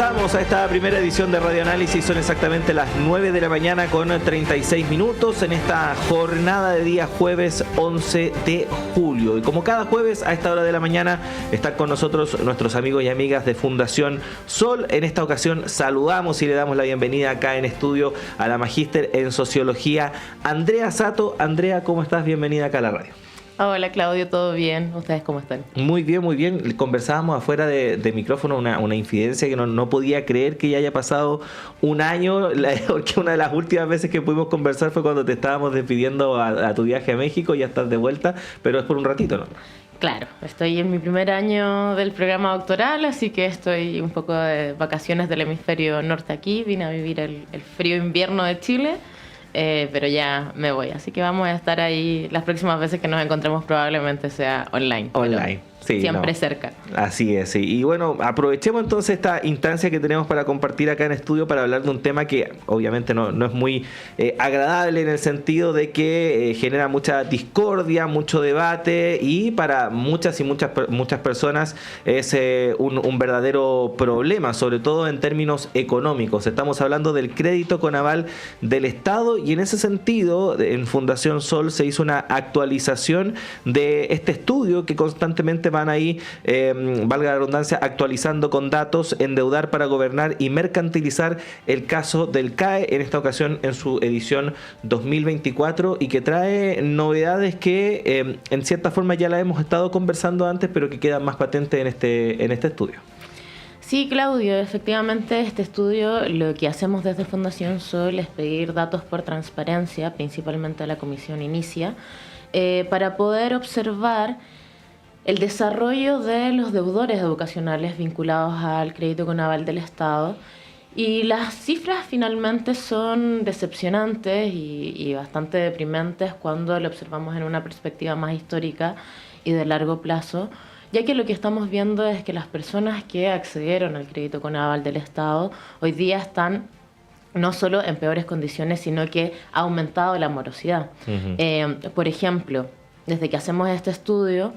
Comenzamos a esta primera edición de Radio Análisis. Son exactamente las 9 de la mañana con 36 minutos en esta jornada de día jueves 11 de julio. Y como cada jueves a esta hora de la mañana están con nosotros nuestros amigos y amigas de Fundación Sol. En esta ocasión saludamos y le damos la bienvenida acá en estudio a la magíster en Sociología, Andrea Sato. Andrea, ¿cómo estás? Bienvenida acá a la radio. Hola Claudio, ¿todo bien? ¿Ustedes cómo están? Muy bien, muy bien. Conversábamos afuera de micrófono una infidencia que no podía creer que ya haya pasado un año, porque una de las últimas veces que pudimos conversar fue cuando te estábamos despidiendo a tu viaje a México. Ya estás de vuelta, pero es por un ratito, ¿no? Claro, estoy en mi primer año del programa doctoral, así que estoy un poco de vacaciones del hemisferio norte aquí. Vine a vivir el frío invierno de Chile. Pero ya me voy, así que vamos a estar ahí las próximas veces que nos encontremos, probablemente sea online. Sí, siempre cerca. Así es, sí. Y bueno, aprovechemos entonces esta instancia que tenemos para compartir acá en estudio para hablar de un tema que obviamente no es muy agradable, en el sentido de que genera mucha discordia, mucho debate, y para muchas personas es un verdadero problema, sobre todo en términos económicos. Estamos hablando del crédito con aval del Estado, y en ese sentido en Fundación Sol se hizo una actualización de este estudio que constantemente van ahí, valga la redundancia, actualizando con datos, endeudar para gobernar y mercantilizar, el caso del CAE, en esta ocasión en su edición 2024, y que trae novedades que en cierta forma ya la hemos estado conversando antes, pero que quedan más patentes en este estudio. Sí, Claudio, efectivamente este estudio, lo que hacemos desde Fundación Sol es pedir datos por transparencia, principalmente a la Comisión Inicia, para poder observar el desarrollo de los deudores educacionales vinculados al crédito con aval del Estado. Y las cifras finalmente son decepcionantes y bastante deprimentes cuando lo observamos en una perspectiva más histórica y de largo plazo, ya que lo que estamos viendo es que las personas que accedieron al crédito con aval del Estado hoy día están no solo en peores condiciones, sino que ha aumentado la morosidad. Por ejemplo, desde que hacemos este estudio,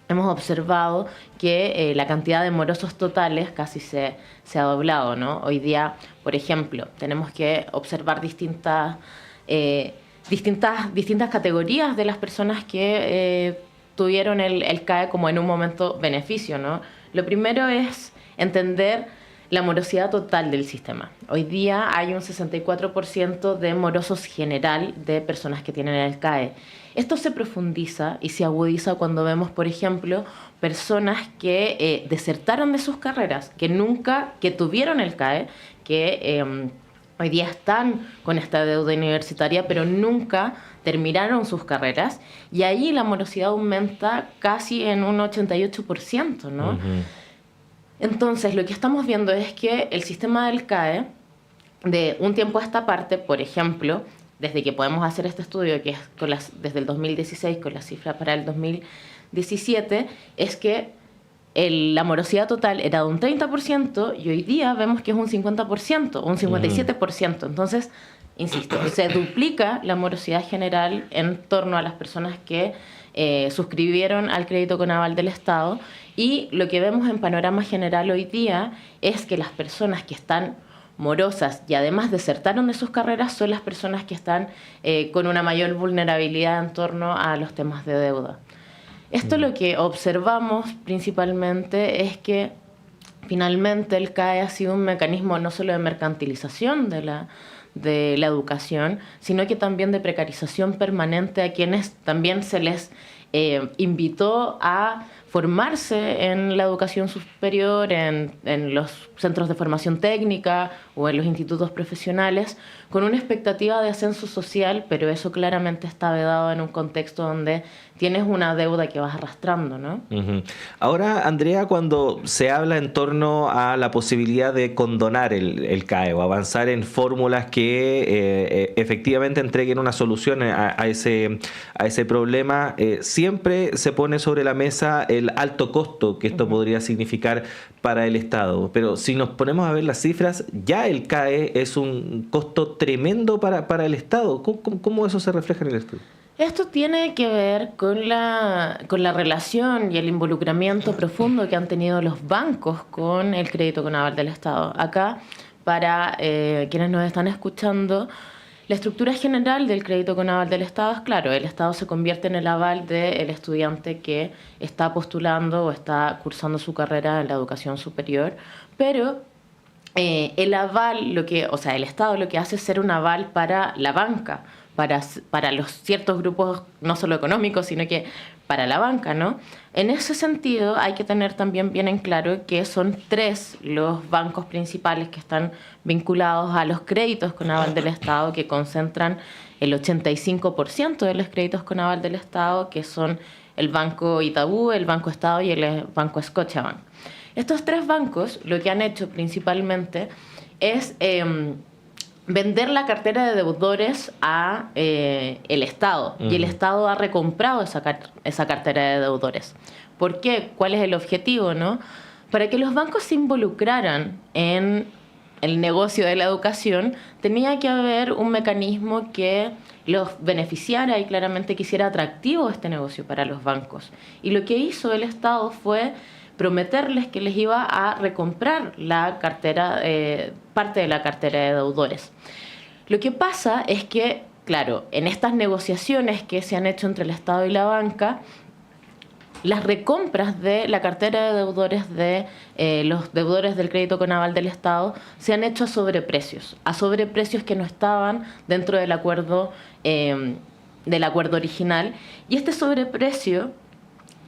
hemos observado que la cantidad de morosos totales casi se ha doblado, ¿no? Hoy día, por ejemplo, tenemos que observar distintas categorías de las personas que tuvieron el CAE como en un momento beneficio, ¿no? Lo primero es entender la morosidad total del sistema. Hoy día hay un 64% de morosos general de personas que tienen el CAE. Esto se profundiza y se agudiza cuando vemos, por ejemplo, personas que desertaron de sus carreras, que tuvieron el CAE, que hoy día están con esta deuda universitaria, pero nunca terminaron sus carreras, y ahí la morosidad aumenta casi en un 88%, ¿no? Uh-huh. Entonces, lo que estamos viendo es que el sistema del CAE, de un tiempo a esta parte, por ejemplo, desde que podemos hacer este estudio, que es desde el 2016, con las cifras para el 2017, es que la morosidad total era de un 30% y hoy día vemos que es un 50%, un 57%. Entonces, insisto, se duplica la morosidad general en torno a las personas que suscribieron al crédito con aval del Estado, y lo que vemos en panorama general hoy día es que las personas que están morosas y además desertaron de sus carreras son las personas que están con una mayor vulnerabilidad en torno a los temas de deuda. Esto lo que observamos principalmente es que finalmente el CAE ha sido un mecanismo no solo de mercantilización de la educación, sino que también de precarización permanente a quienes también se les invitó a formarse en la educación superior, en los centros de formación técnica o en los institutos profesionales, con una expectativa de ascenso social, pero eso claramente está vedado en un contexto donde tienes una deuda que vas arrastrando, ¿no? Uh-huh. Ahora, Andrea, cuando se habla en torno a la posibilidad de condonar el CAE o avanzar en fórmulas que efectivamente entreguen una solución a ese problema, siempre se pone sobre la mesa el alto costo que esto podría significar para el Estado. Pero si nos ponemos a ver las cifras, ya el CAE es un costo tremendo para el Estado. ¿Cómo eso se refleja en el estudio? Esto tiene que ver con la relación y el involucramiento profundo que han tenido los bancos con el crédito con aval del Estado. Acá, para quienes nos están escuchando, la estructura general del crédito con aval del Estado es claro, el Estado se convierte en el aval del estudiante que está postulando o está cursando su carrera en la educación superior, pero el aval, el Estado lo que hace es ser un aval para la banca, para los ciertos grupos, no solo económicos, sino que para la banca, ¿no? En ese sentido, hay que tener también bien en claro que son 3 los bancos principales que están vinculados a los créditos con aval del Estado, que concentran el 85% de los créditos con aval del Estado, que son el Banco Itaú, el Banco Estado y el Banco Scotiabank. Estos 3 bancos lo que han hecho principalmente es vender la cartera de deudores a el Estado. Y el Estado ha recomprado esa cartera de deudores. ¿Por qué? ¿Cuál es el objetivo, no? Para que los bancos se involucraran en el negocio de la educación, tenía que haber un mecanismo que los beneficiara y claramente que hiciera atractivo este negocio para los bancos. Y lo que hizo el Estado fue prometerles que les iba a recomprar la cartera, parte de la cartera de deudores. Lo que pasa es que, claro, en estas negociaciones que se han hecho entre el Estado y la banca, las recompras de la cartera de deudores de los deudores del crédito con aval del Estado se han hecho a sobreprecios que no estaban dentro del acuerdo original. Y este sobreprecio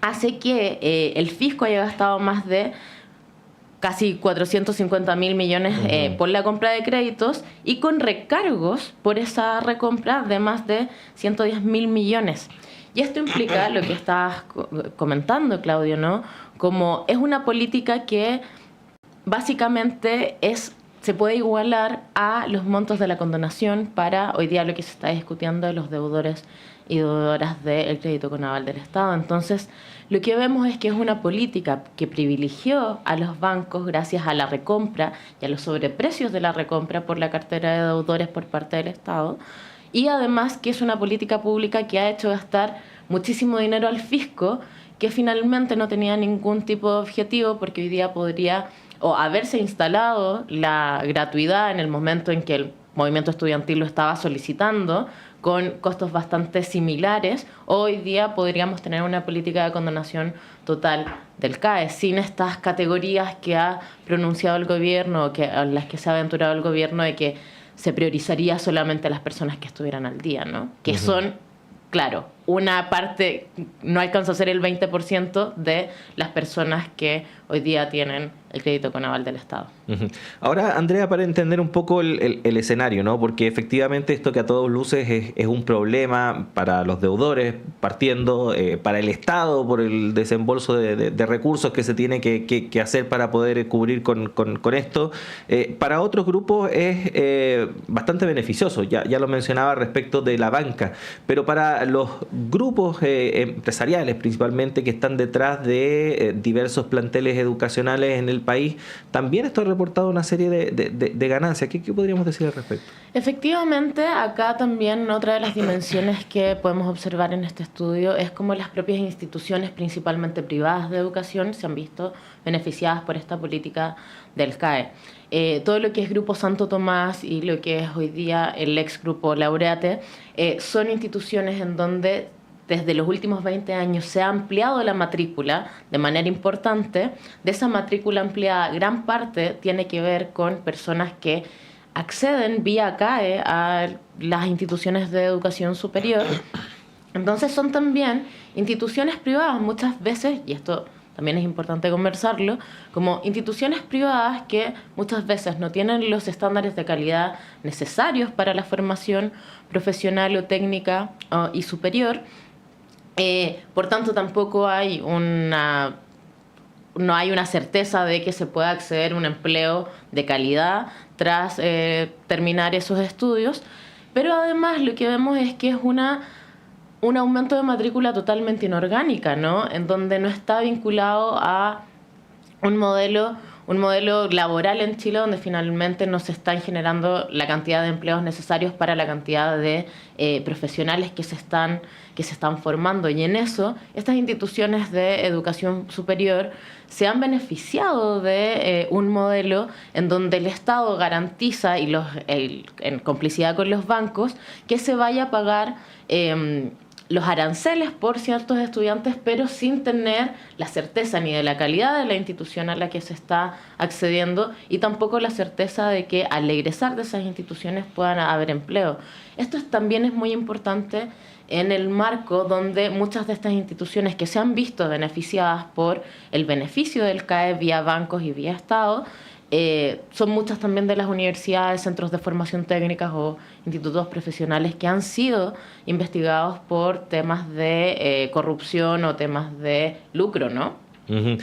hace que el fisco haya gastado más de casi 450.000 millones por la compra de créditos y con recargos por esa recompra de más de 110.000 millones. Y esto implica lo que estabas comentando, Claudio, ¿no? Como es una política que básicamente se puede igualar a los montos de la condonación para hoy día lo que se está discutiendo de los deudores y deudoras del crédito con aval del Estado. Entonces, lo que vemos es que es una política que privilegió a los bancos gracias a la recompra y a los sobreprecios de la recompra por la cartera de deudores por parte del Estado, y además que es una política pública que ha hecho gastar muchísimo dinero al fisco, que finalmente no tenía ningún tipo de objetivo, porque hoy día podría haberse instalado la gratuidad en el momento en que el movimiento estudiantil lo estaba solicitando, con costos bastante similares. Hoy día podríamos tener una política de condonación total del CAE, sin estas categorías que ha pronunciado el gobierno, a las que se ha aventurado el gobierno de que se priorizaría solamente a las personas que estuvieran al día, ¿no? Que son, claro, una parte, no alcanza a ser el 20% de las personas que hoy día tienen el crédito con aval del Estado. Ahora, Andrea, para entender un poco el escenario, ¿no? Porque efectivamente esto que a todos luces es un problema para los deudores, partiendo para el Estado por el desembolso de recursos que se tiene que hacer para poder cubrir con esto. Para otros grupos es bastante beneficioso, ya lo mencionaba respecto de la banca, pero para los grupos empresariales principalmente que están detrás de diversos planteles educacionales en el país, también esto ha reportado una serie de ganancias. ¿Qué podríamos decir al respecto? Efectivamente, acá también otra de las dimensiones que podemos observar en este estudio es cómo las propias instituciones, principalmente privadas de educación, se han visto beneficiadas por esta política del CAE. Todo lo que es Grupo Santo Tomás y lo que es hoy día el ex Grupo Laureate son instituciones en donde desde los últimos 20 años se ha ampliado la matrícula de manera importante. De esa matrícula ampliada, gran parte tiene que ver con personas que acceden vía CAE a las instituciones de educación superior. Entonces son también instituciones privadas muchas veces, y esto también es importante conversarlo, como instituciones privadas que muchas veces no tienen los estándares de calidad necesarios para la formación profesional o técnica y superior. Por tanto, tampoco hay no hay una certeza de que se pueda acceder a un empleo de calidad tras terminar esos estudios. Pero además lo que vemos es que es un aumento de matrícula totalmente inorgánica, ¿no? En donde no está vinculado a un modelo un modelo laboral en Chile donde finalmente no se están generando la cantidad de empleos necesarios para la cantidad de profesionales que se están formando. Y en eso, estas instituciones de educación superior se han beneficiado de un modelo en donde el Estado garantiza, y en complicidad con los bancos, que se vaya a pagar los aranceles por ciertos estudiantes, pero sin tener la certeza ni de la calidad de la institución a la que se está accediendo y tampoco la certeza de que al egresar de esas instituciones puedan haber empleo. Esto también es muy importante en el marco donde muchas de estas instituciones que se han visto beneficiadas por el beneficio del CAE vía bancos y vía Estado, son muchas también de las universidades, centros de formación técnicas o institutos profesionales que han sido investigados por temas de corrupción o temas de lucro, ¿no? Uh-huh.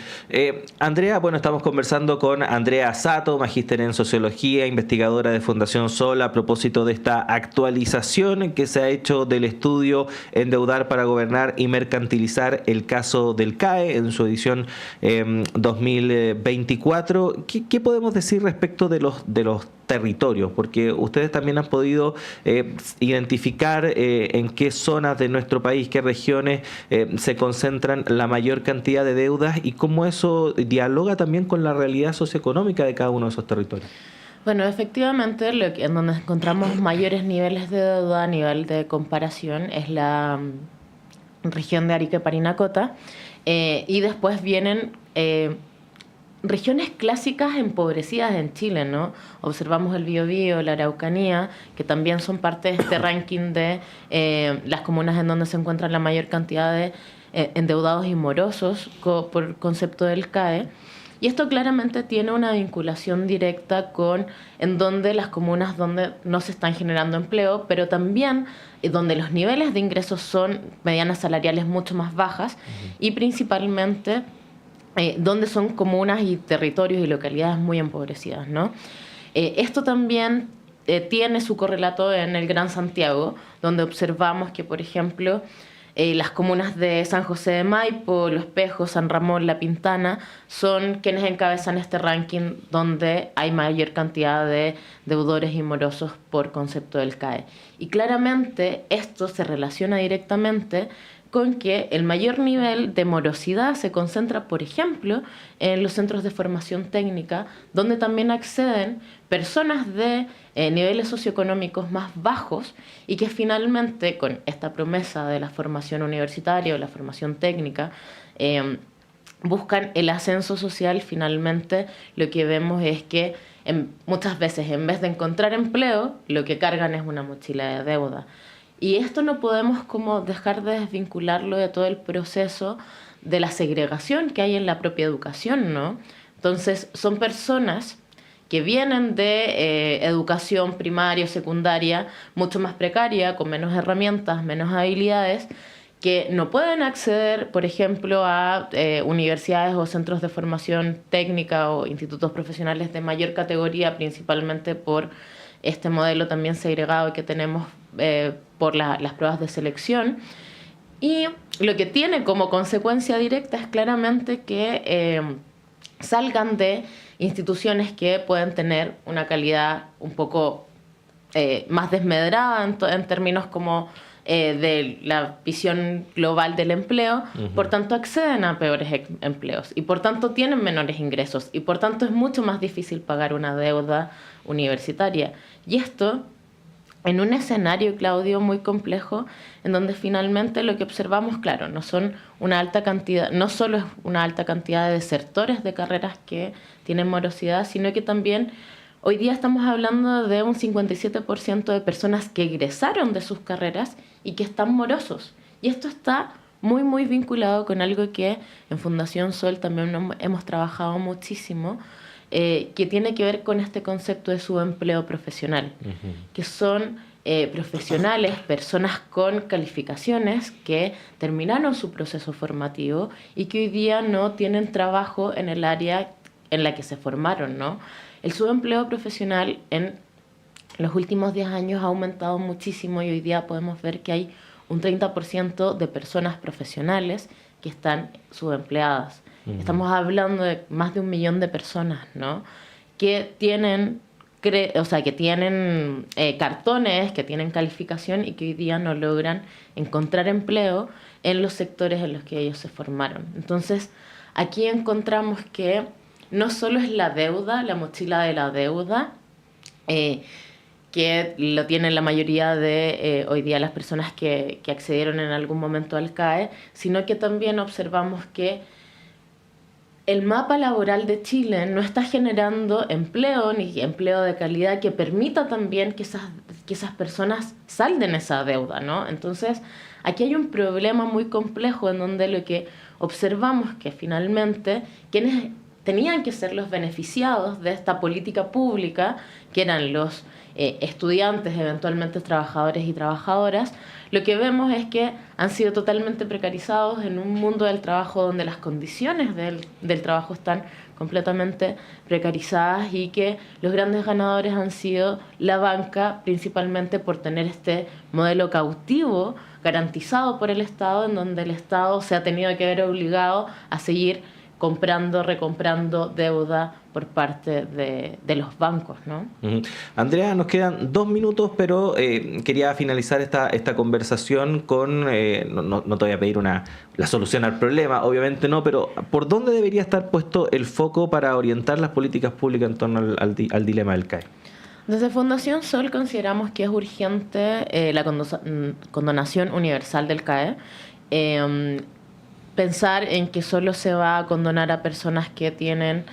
Andrea, bueno, estamos conversando con Andrea Sato, magíster en Sociología, investigadora de Fundación Sol, a propósito de esta actualización que se ha hecho del estudio Endeudar para Gobernar y Mercantilizar, el caso del CAE, en su edición 2024. ¿Qué podemos decir respecto de los territorios? Porque ustedes también han podido identificar en qué zonas de nuestro país, qué regiones se concentran la mayor cantidad de deudas y cómo eso dialoga también con la realidad socioeconómica de cada uno de esos territorios. Bueno, efectivamente, en donde encontramos mayores niveles de deuda a nivel de comparación es la región de Arica y Parinacota, y después vienen regiones clásicas empobrecidas en Chile, ¿no? Observamos el Biobío, la Araucanía, que también son parte de este ranking de las comunas en donde se encuentra la mayor cantidad de endeudados y morosos por concepto del CAE. Y esto claramente tiene una vinculación directa con en donde las comunas donde no se están generando empleo, pero también donde los niveles de ingresos son medianas salariales mucho más bajas y principalmente donde son comunas y territorios y localidades muy empobrecidas, ¿no? Esto también tiene su correlato en el Gran Santiago, donde observamos que, por ejemplo, las comunas de San José de Maipo, Los Pejos, San Ramón, La Pintana, son quienes encabezan este ranking donde hay mayor cantidad de deudores y morosos por concepto del CAE. Y claramente esto se relaciona directamente con que el mayor nivel de morosidad se concentra, por ejemplo, en los centros de formación técnica, donde también acceden personas de niveles socioeconómicos más bajos y que finalmente, con esta promesa de la formación universitaria o la formación técnica, buscan el ascenso social. Finalmente, lo que vemos es que muchas veces, en vez de encontrar empleo, lo que cargan es una mochila de deuda. Y esto no podemos como dejar de desvincularlo de todo el proceso de la segregación que hay en la propia educación, ¿no? Entonces, son personas que vienen de educación primaria o secundaria mucho más precaria, con menos herramientas, menos habilidades, que no pueden acceder, por ejemplo, a universidades o centros de formación técnica o institutos profesionales de mayor categoría, principalmente por este modelo también segregado que tenemos por las pruebas de selección. Y lo que tiene como consecuencia directa es claramente que salgan de instituciones que pueden tener una calidad un poco más desmedrada en términos como de la visión global del empleo, por tanto acceden a peores empleos y por tanto tienen menores ingresos y por tanto es mucho más difícil pagar una deuda universitaria. Y esto en un escenario, Claudio, muy complejo, en donde finalmente lo que observamos, claro, no solo es una alta cantidad de desertores de carreras que tienen morosidad, sino que también hoy día estamos hablando de un 57% de personas que egresaron de sus carreras y que están morosos. Y esto está muy, muy vinculado con algo que en Fundación Sol también hemos trabajado muchísimo, que tiene que ver con este concepto de subempleo profesional, que son profesionales, personas con calificaciones que terminaron su proceso formativo y que hoy día no tienen trabajo en el área en la que se formaron, ¿no? El subempleo profesional en los últimos 10 años ha aumentado muchísimo y hoy día podemos ver que hay un 30% de personas profesionales que están subempleadas. Estamos hablando de más de 1 millón de personas, ¿no? Que tienen, que tienen cartones, que tienen calificación y que hoy día no logran encontrar empleo en los sectores en los que ellos se formaron. Entonces, aquí encontramos que no solo es la deuda, la mochila de la deuda, que lo tienen la mayoría de hoy día las personas que accedieron en algún momento al CAE, sino que también observamos que el mapa laboral de Chile no está generando empleo, ni empleo de calidad que permita también que esas personas salden esa deuda, ¿no? Entonces, aquí hay un problema muy complejo en donde lo que observamos que finalmente quienes tenían que ser los beneficiados de esta política pública, que eran los estudiantes, eventualmente trabajadores y trabajadoras, lo que vemos es que han sido totalmente precarizados en un mundo del trabajo donde las condiciones del trabajo están completamente precarizadas y que los grandes ganadores han sido la banca, principalmente por tener este modelo cautivo garantizado por el Estado, en donde el Estado se ha tenido que ver obligado a seguir comprando, recomprando deuda por parte de los bancos, ¿no? Andrea, nos quedan 2 minutos, pero quería finalizar esta conversación con, no te voy a pedir la solución al problema, obviamente no, pero ¿por dónde debería estar puesto el foco para orientar las políticas públicas en torno al dilema del CAE? Desde Fundación Sol consideramos que es urgente la condonación universal del CAE. Pensar en que solo se va a condonar a personas que tienen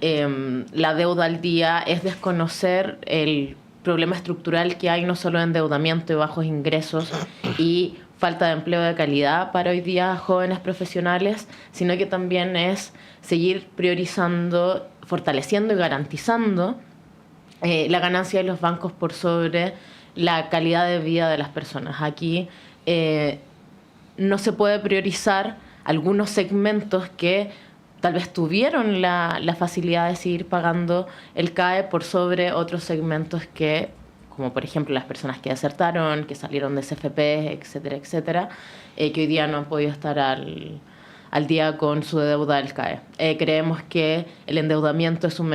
la deuda al día es desconocer el problema estructural que hay, no solo de endeudamiento y bajos ingresos y falta de empleo de calidad para hoy día jóvenes profesionales, sino que también es seguir priorizando, fortaleciendo y garantizando la ganancia de los bancos por sobre la calidad de vida de las personas. Aquí no se puede priorizar algunos segmentos que tal vez tuvieron la facilidad de seguir pagando el CAE por sobre otros segmentos que, como por ejemplo las personas que desertaron, que salieron de CFP, etcétera, etcétera, que hoy día no han podido estar al día con su deuda del CAE. Creemos que el endeudamiento es un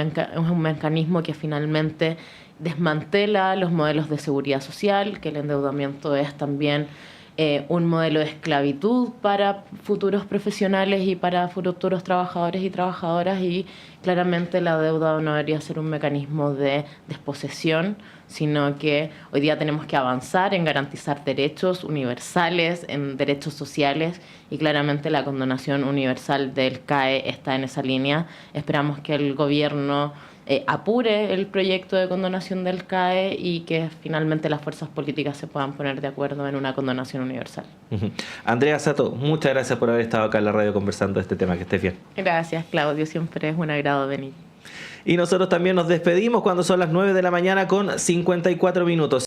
mecanismo que finalmente desmantela los modelos de seguridad social, que el endeudamiento es también un modelo de esclavitud para futuros profesionales y para futuros trabajadores y trabajadoras, y claramente la deuda no debería ser un mecanismo de desposesión, sino que hoy día tenemos que avanzar en garantizar derechos universales, en derechos sociales, y claramente la condonación universal del CAE está en esa línea. Esperamos que el gobierno apure el proyecto de condonación del CAE y que finalmente las fuerzas políticas se puedan poner de acuerdo en una condonación universal. Andrea Sato, muchas gracias por haber estado acá en la radio conversando de este tema. Que estés bien. Gracias, Claudio. Siempre es un agrado venir. Y nosotros también nos despedimos cuando son las 9 de la mañana con 54 minutos.